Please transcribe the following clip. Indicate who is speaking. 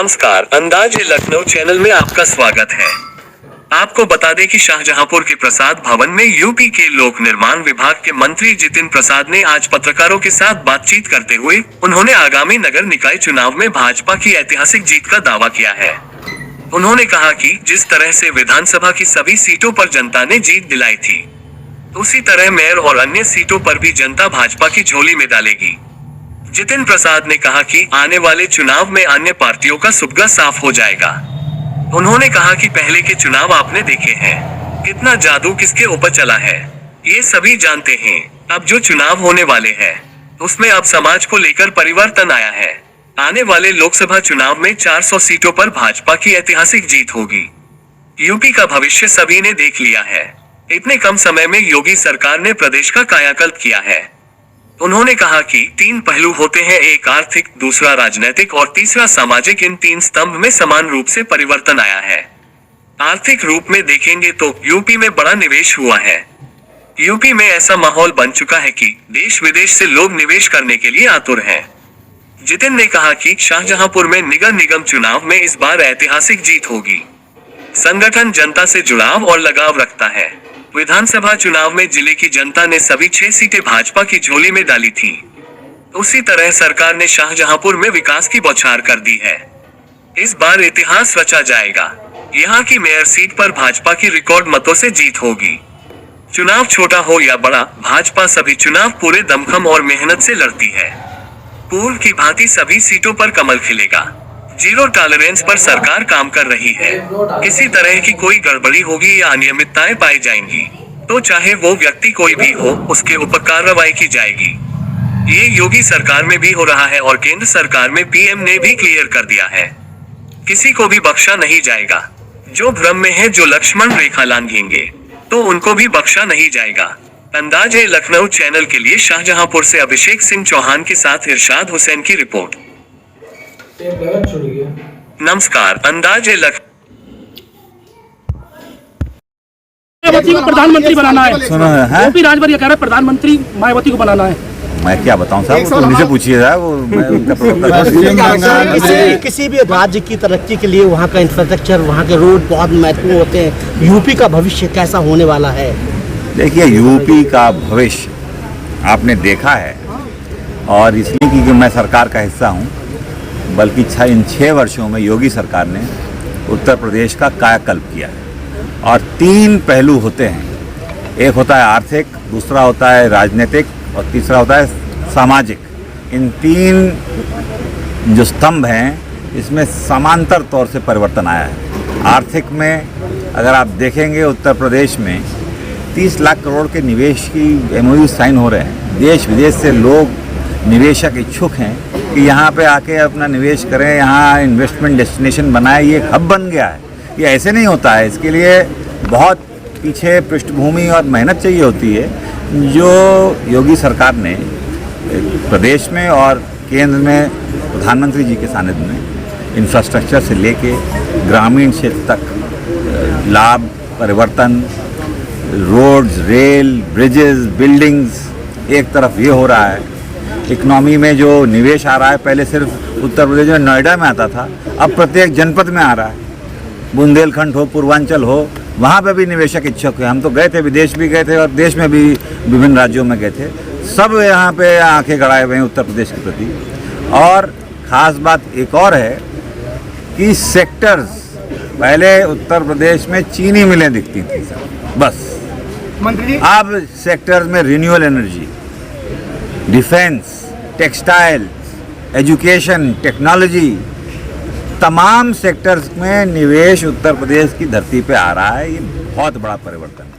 Speaker 1: नमस्कार, अंदाज लखनऊ चैनल में आपका स्वागत है। आपको बता दें कि शाहजहांपुर के प्रसाद भवन में यूपी के लोक निर्माण विभाग के मंत्री जितिन प्रसाद ने आज पत्रकारों के साथ बातचीत करते हुए उन्होंने आगामी नगर निकाय चुनाव में भाजपा की ऐतिहासिक जीत का दावा किया है। उन्होंने कहा कि जिस तरह से विधानसभा की सभी सीटों पर जनता ने जीत दिलाई थी, उसी तरह मेयर और अन्य सीटों पर भी जनता भाजपा की झोली में डालेगी। जितिन प्रसाद ने कहा कि आने वाले चुनाव में अन्य पार्टियों का सुबगा साफ हो जाएगा। उन्होंने कहा कि पहले के चुनाव आपने देखे हैं, कितना जादू किसके ऊपर चला है, ये सभी जानते हैं। अब जो चुनाव होने वाले हैं, उसमें अब समाज को लेकर परिवर्तन आया है। आने वाले लोकसभा चुनाव में 400 सीटों पर भाजपा की ऐतिहासिक जीत होगी। यूपी का भविष्य सभी ने देख लिया है। इतने कम समय में योगी सरकार ने प्रदेश का कायाकल्प किया है। उन्होंने कहा कि 3 पहलू होते हैं, एक आर्थिक, दूसरा राजनीतिक और तीसरा सामाजिक। इन 3 स्तंभ में समान रूप से परिवर्तन आया है। आर्थिक रूप में देखेंगे तो यूपी में बड़ा निवेश हुआ है। यूपी में ऐसा माहौल बन चुका है कि देश विदेश से लोग निवेश करने के लिए आतुर हैं। जितिन ने कहा कि शाहजहांपुर में नगर निगम चुनाव में इस बार ऐतिहासिक जीत होगी। संगठन जनता से जुड़ाव और लगाव रखता है। विधानसभा चुनाव में जिले की जनता ने सभी 6 सीटें भाजपा की झोली में डाली थी। उसी तरह सरकार ने शाहजहांपुर में विकास की बौछार कर दी है। इस बार इतिहास रचा जाएगा। यहाँ की मेयर सीट पर भाजपा की रिकॉर्ड मतों से जीत होगी। चुनाव छोटा हो या बड़ा, भाजपा सभी चुनाव पूरे दमखम और मेहनत से लड़ती है। पूर्व की भांति सभी सीटों पर कमल खिलेगा। जीरो टॉलरेंस पर सरकार काम कर रही है। किसी तरह की कोई गड़बड़ी होगी या अनियमितताएं पाई जाएंगी तो चाहे वो व्यक्ति कोई भी हो, उसके ऊपर कार्रवाई की जाएगी। ये योगी सरकार में भी हो रहा है और केंद्र सरकार में पीएम ने भी क्लियर कर दिया है। किसी को भी बख्शा नहीं जाएगा। जो भ्रम में है, जो लक्ष्मण रेखा लांघेंगे, तो उनको भी बख्शा नहीं जाएगा। अंदाज लखनऊ चैनल के लिए शाहजहांपुर से अभिषेक सिंह चौहान के साथ इरशाद हुसैन की रिपोर्ट। नमस्कार, अंदाज
Speaker 2: मायावती को प्रधानमंत्री बनाना है। यूपी राजभर ये कह रहा है प्रधानमंत्री मायावती को बनाना है।
Speaker 3: मैं क्या बताऊं साहब, तो उन्हीं से पूछिए साहब। वो मैं उनका प्रवक्ता।
Speaker 4: किसी भी राज्य की तरक्की के लिए वहाँ का इंफ्रास्ट्रक्चर, वहाँ के रोड बहुत महत्वपूर्ण होते हैं। यूपी का भविष्य कैसा होने वाला है?
Speaker 3: देखिए, यूपी का भविष्य आपने देखा है, और इसलिए क्योंकि मैं सरकार का हिस्सा हूँ, बल्कि इन 6 वर्षों में योगी सरकार ने उत्तर प्रदेश का कायाकल्प किया है। और 3 पहलू होते हैं, एक होता है आर्थिक, दूसरा होता है राजनीतिक और तीसरा होता है सामाजिक। इन 3 जो स्तंभ हैं, इसमें समांतर तौर से परिवर्तन आया है। आर्थिक में अगर आप देखेंगे, उत्तर प्रदेश में 30 लाख करोड़ के निवेश की MOU साइन हो रहे हैं। देश विदेश से लोग, निवेशक इच्छुक हैं कि यहाँ पे आके अपना निवेश करें, यहाँ इन्वेस्टमेंट डेस्टिनेशन बनाए। ये हब बन गया है। ये ऐसे नहीं होता है, इसके लिए बहुत पीछे पृष्ठभूमि और मेहनत चाहिए होती है, जो योगी सरकार ने प्रदेश में और केंद्र में प्रधानमंत्री जी के सानिध्य में इंफ्रास्ट्रक्चर से लेके ग्रामीण क्षेत्र तक लाभ, परिवर्तन, रोड्स, रेल, ब्रिजेस, बिल्डिंग्स, एक तरफ ये हो रहा है। इकोनॉमी में जो निवेश आ रहा है, पहले सिर्फ उत्तर प्रदेश में नोएडा में आता था, अब प्रत्येक जनपद में आ रहा है। बुंदेलखंड हो, पूर्वांचल हो, वहाँ पे भी निवेशक इच्छुक है। हम तो गए थे, विदेश भी गए थे और देश में भी विभिन्न राज्यों में गए थे। सब यहाँ पे आंखें गड़ाए हुए हैं उत्तर प्रदेश के प्रति। और ख़ास बात एक और है कि सेक्टर्स, पहले उत्तर प्रदेश में चीनी मिलें दिखती थी सब बस, अब सेक्टर्स में renewable energy, defence, textile, education, technology, तमाम सेक्टर्स में निवेश उत्तर प्रदेश की धरती पे आ रहा है। ये बहुत बड़ा परिवर्तन है।